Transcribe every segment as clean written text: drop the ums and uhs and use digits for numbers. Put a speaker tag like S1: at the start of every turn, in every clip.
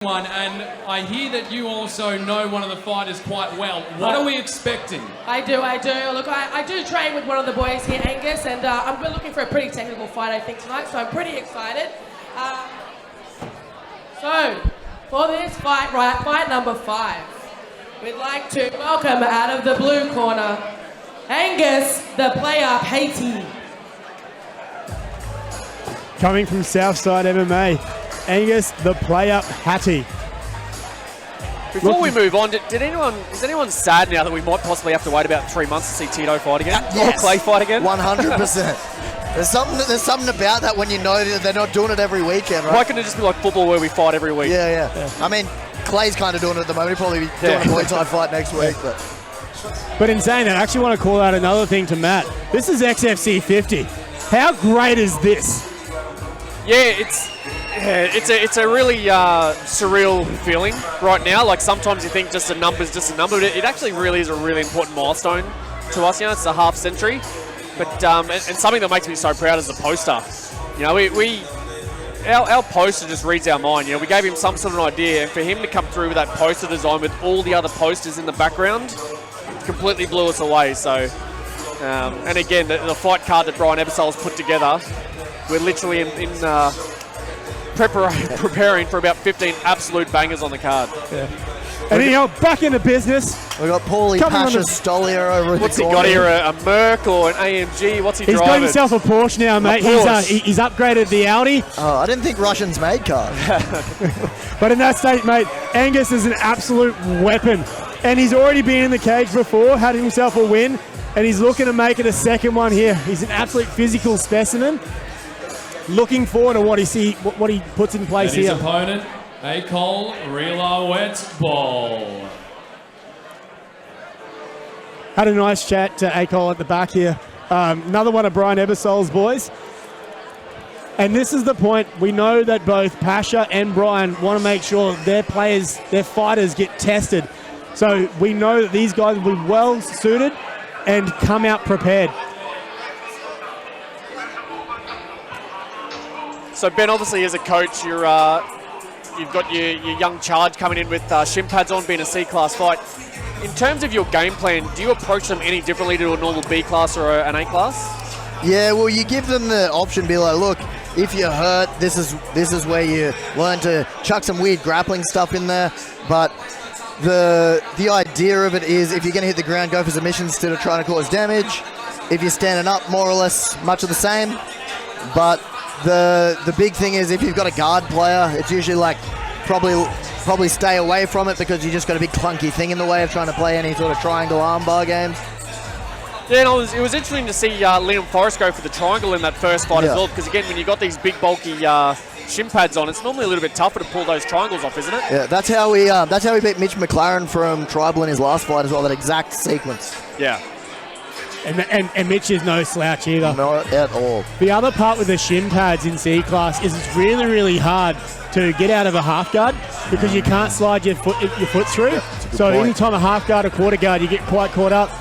S1: One, and I hear that you also know one of the fighters quite well. What are we expecting?
S2: I do. Look, I do train with one of the boys here, Angus, and we're looking for a pretty technical fight, I think, tonight, so I'm pretty excited. So, for this fight, fight number 5, we'd like to welcome out of the blue corner, Angus, the player Hati.
S3: Coming from Southside MMA, Angus, the player Hati.
S4: Before we move on, is anyone sad now that we might possibly have to wait about 3 months to see Tito fight again?
S5: Yes.
S4: Or Clay fight again?
S5: 100%. There's something about that when you know that they're not doing it every weekend, right?
S4: Why couldn't it just be like football where we fight every week?
S5: Yeah. I mean, Clay's kind of doing it at the moment. He'll probably be doing a Muay Thai fight next week.
S3: But in saying that, I actually want to call out another thing to Matt. This is XFC 50. How great is this?
S4: Yeah, it's a really surreal feeling right now. Like sometimes you think just a number's just a number, but it actually really is a really important milestone to us. You know, it's a half century, but and something that makes me so proud is the poster. You know, our poster just reads our mind. You know, we gave him some sort of an idea, and for him to come through with that poster design with all the other posters in the background, completely blew us away. So, and again, the fight card that Brian Ebersole's put together. We're literally in preparing for about 15 absolute bangers on the card.
S3: Yeah. And anyhow, back into business.
S5: We've got Paulie Pasha Stolier over at
S4: What's
S5: the
S4: he got here, a Merc or an AMG? What's he driving?
S3: He's got himself a Porsche now, mate. He's upgraded the Audi.
S5: Oh, I didn't think Russians made cars.
S3: But in that state, mate, Angus is an absolute weapon. And he's already been in the cage before, had himself a win, and he's looking to make it a second one here. He's an absolute physical specimen. Looking forward to what he puts in place
S1: and
S3: here.
S1: His opponent, Akol Rilawet Ball.
S3: Had a nice chat to Akol at the back here. Another one of Brian Ebersole's boys. And this is the point. We know that both Pasha and Brian want to make sure their fighters get tested. So we know that these guys will be well suited and come out prepared.
S4: So Ben, obviously as a coach, you've got your young charge coming in with shin pads on, being a C-class fight. In terms of your game plan, do you approach them any differently to a normal B-class or an A-class?
S5: Yeah, well, you give them the option, be like, look, if you're hurt, this is where you learn to chuck some weird grappling stuff in there. But the idea of it is, if you're going to hit the ground, go for submissions instead of trying to cause damage. If you're standing up, more or less much of the same. But the big thing is, if you've got a guard player, it's usually like probably stay away from it, because you just got a big clunky thing in the way of trying to play any sort of triangle armbar games.
S4: Yeah, and it was interesting to see Liam Forrest go for the triangle in that first fight as well, because again, when you got these big bulky shin pads on, it's normally a little bit tougher to pull those triangles off, isn't it?
S5: Yeah, that's how we beat Mitch McLaren from Tribal in his last fight as well. That exact sequence.
S4: Yeah.
S3: And Mitch is no slouch either.
S5: Not at all.
S3: The other part with the shin pads in C-class is it's really, really hard to get out of a half guard, because you can't slide your foot through. So anytime a half guard or quarter guard, you get quite caught up.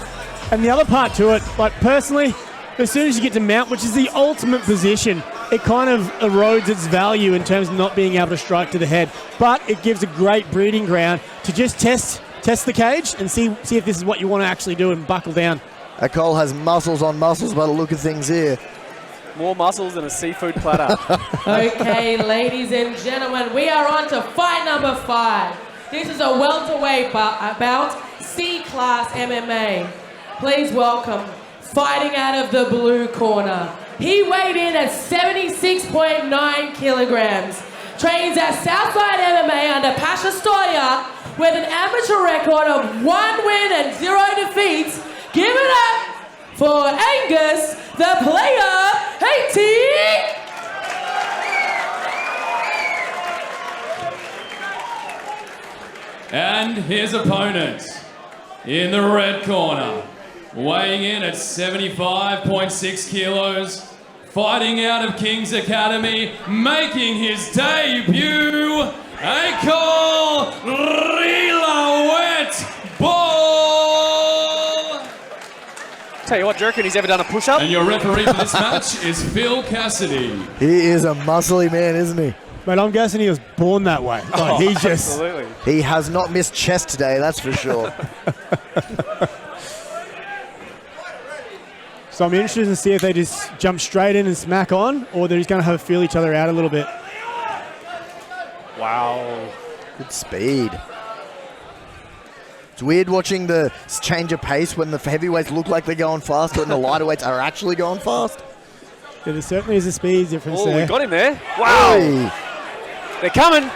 S3: And the other part to it, like personally, as soon as you get to mount, which is the ultimate position, it kind of erodes its value in terms of not being able to strike to the head. But it gives a great breeding ground to just test the cage and see if this is what you want to actually do and buckle down.
S5: Akol has muscles on muscles by the look of things here.
S4: More muscles than a seafood platter.
S2: Okay, ladies and gentlemen, we are on to fight number 5. This is a welterweight bout, C-class MMA. Please welcome, fighting out of the blue corner. He weighed in at 76.9 kilograms. Trains at Southside MMA under Pasha Stolier with an amateur record of 1 win and 0 defeats. Give it up for Angus, the player, Hati!
S1: And his opponent, in the red corner, weighing in at 75.6 kilos, fighting out of King's Academy, making his debut, Akol Rilawet Ball!
S4: Tell you what, do you reckon he's ever done a push-up?
S1: And your referee for this match is Phil Cassidy.
S5: He is a muscly man, isn't he?
S3: But I'm guessing he was born that way. Like, he just...
S4: Absolutely.
S5: He has not missed chest today, that's for sure.
S3: So I'm interested to see if they just jump straight in and smack on, or they're just going to have to feel each other out a little bit.
S4: Wow.
S5: Good speed. It's weird watching the change of pace when the heavyweights look like they're going faster and the lighter weights are actually going fast.
S3: Yeah, there certainly is a speed difference
S4: Oh,
S3: there.
S4: we got him there. Wow.
S5: Hey.
S4: They're coming.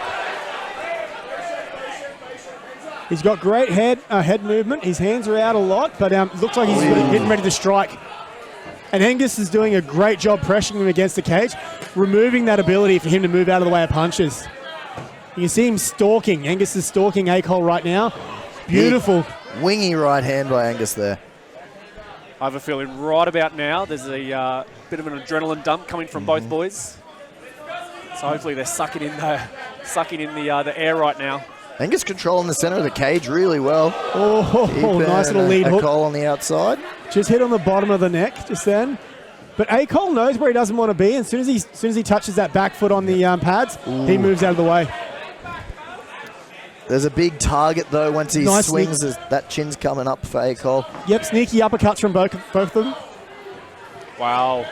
S3: He's got great head movement. His hands are out a lot, but looks like he's getting ready to strike. And Angus is doing a great job pressuring him against the cage, removing that ability for him to move out of the way of punches. You can see him stalking. Angus is stalking Akol right now. Beautiful.
S5: Big wingy right hand by Angus there.
S4: I have a feeling right about now there's a bit of an adrenaline dump coming from both boys. So hopefully they're sucking in the air right now.
S5: Angus controlling the center of the cage really well.
S3: Oh, nice little lead hook.
S5: Akol on the outside.
S3: Just hit on the bottom of the neck just then. But Akol knows where he doesn't want to be. And as soon as he touches that back foot on the pads, he moves out of the way.
S5: There's a big target, though, once he
S3: Nice
S5: swings. That chin's coming up for Akol.
S3: Yep, sneaky uppercuts from both of them.
S4: Wow.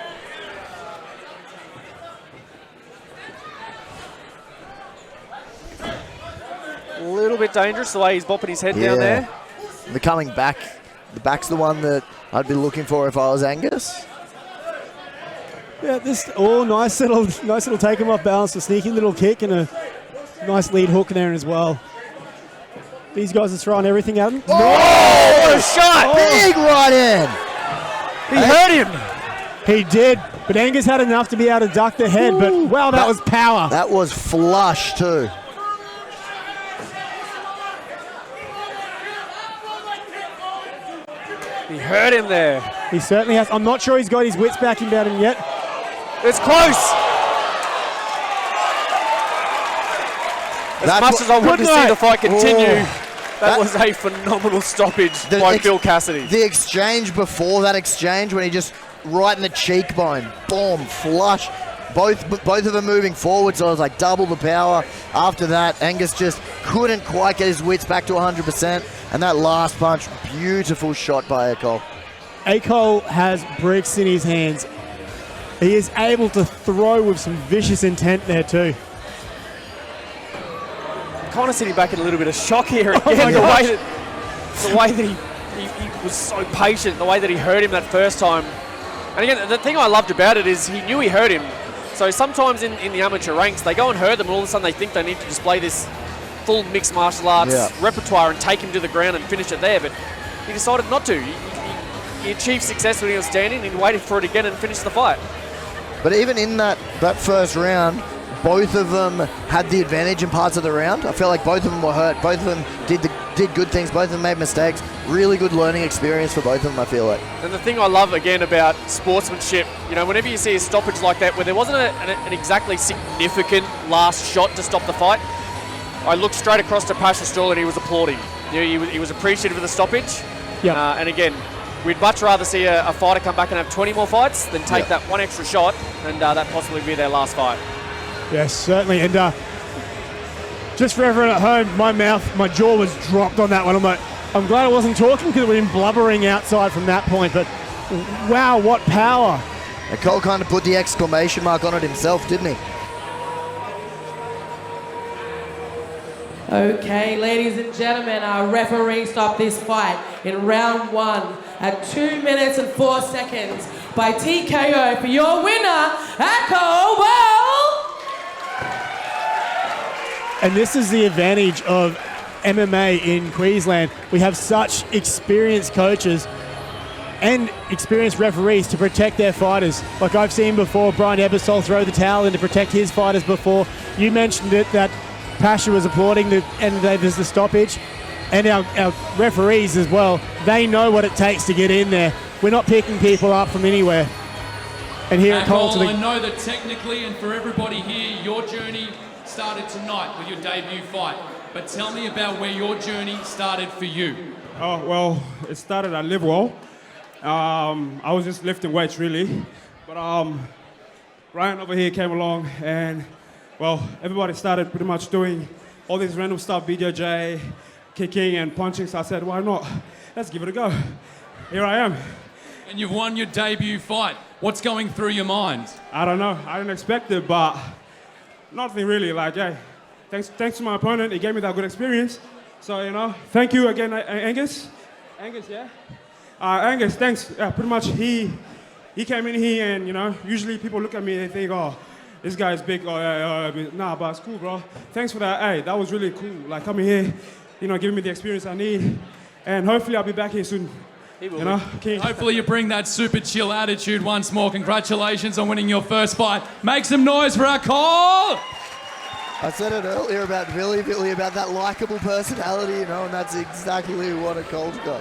S4: A little bit dangerous the way he's bopping his head down there.
S5: The coming back. The back's the one that I'd be looking for if I was Angus.
S3: Yeah, nice little take him off balance, a sneaky little kick and a nice lead hook there as well. These guys are throwing everything at him.
S4: Oh, what a shot!
S5: Big right in.
S4: He hurt him.
S3: He did, but Angus had enough to be able to duck the head, but wow, that was power.
S5: That was flush too.
S4: He hurt him there.
S3: He certainly has. I'm not sure he's got his wits back about him yet.
S4: It's close. As much as I want to see the fight continue, that was a phenomenal stoppage by Phil Cassidy.
S5: The exchange before that exchange, when he just right in the cheekbone, boom, flush. Both of them moving forward, so it was like double the power. After that, Angus just couldn't quite get his wits back to 100%. And that last punch, beautiful shot by Akol.
S3: Akol has bricks in his hands. He is able to throw with some vicious intent there too.
S4: Kind of sitting back in a little bit of shock here again. The way that he was so patient, the way that he hurt him that first time. And again, the thing I loved about it is he knew he hurt him. So sometimes in the amateur ranks, they go and hurt them, and all of a sudden they think they need to display this full mixed martial arts repertoire and take him to the ground and finish it there. But he decided not to. He achieved success when he was standing, and he waited for it again and finished the fight.
S5: But even in that first round, both of them had the advantage in parts of the round. I felt like both of them were hurt. Both of them did good things. Both of them made mistakes. Really good learning experience for both of them, I feel like.
S4: And the thing I love, again, about sportsmanship, whenever you see a stoppage like that, where there wasn't an exactly significant last shot to stop the fight, I looked straight across to Pasha Stroll and he was applauding. He was appreciative of the stoppage.
S3: Yeah.
S4: And again, we'd much rather see a fighter come back and have 20 more fights than take that one extra shot and that possibly be their last fight.
S3: Yes, certainly. And just for everyone at home, my jaw was dropped on that one. I'm glad I wasn't talking because it would have been blubbering outside from that point. But wow, what power.
S5: Akol kind of put the exclamation mark on it himself, didn't he?
S2: Okay, ladies and gentlemen, our referee stopped this fight in round 1 at 2 minutes and 4 seconds by TKO for your winner, Akol.
S3: And this is the advantage of MMA in Queensland. We have such experienced coaches and experienced referees to protect their fighters. Like I've seen before, Brian Ebersol throw the towel in to protect his fighters before. You mentioned it, that Pasha was applauding there's the stoppage. And our referees as well, they know what it takes to get in there. We're not picking people up from anywhere. And here at Colton,
S1: I know that technically and for everybody here, your journey started tonight with your debut fight. But tell me about where your journey started for you.
S6: Oh, well, it started at Livewell. I was just lifting weights, really. But Ryan over here came along and well, everybody started pretty much doing all this random stuff, BJJ, kicking and punching. So I said, why not? Let's give it a go. Here I am.
S1: And you've won your debut fight. What's going through your mind?
S6: I don't know. I didn't expect it, but nothing really. Like, yeah, thanks to my opponent. He gave me that good experience. So, you know, thank you again, Angus. Angus, yeah? Angus, thanks. Pretty much he came in here and, you know, usually people look at me and they think, oh, this guy's big. Nah, but it's cool, bro. Thanks for that. Hey, that was really cool. Like, coming here, you know, giving me the experience I need. And hopefully I'll be back here soon. You know,
S1: Hopefully you bring that super chill attitude once more. Congratulations on winning your first fight. Make some noise for Akol!
S5: I said it earlier about Billy about that likable personality, you know, and that's exactly what Akol's got.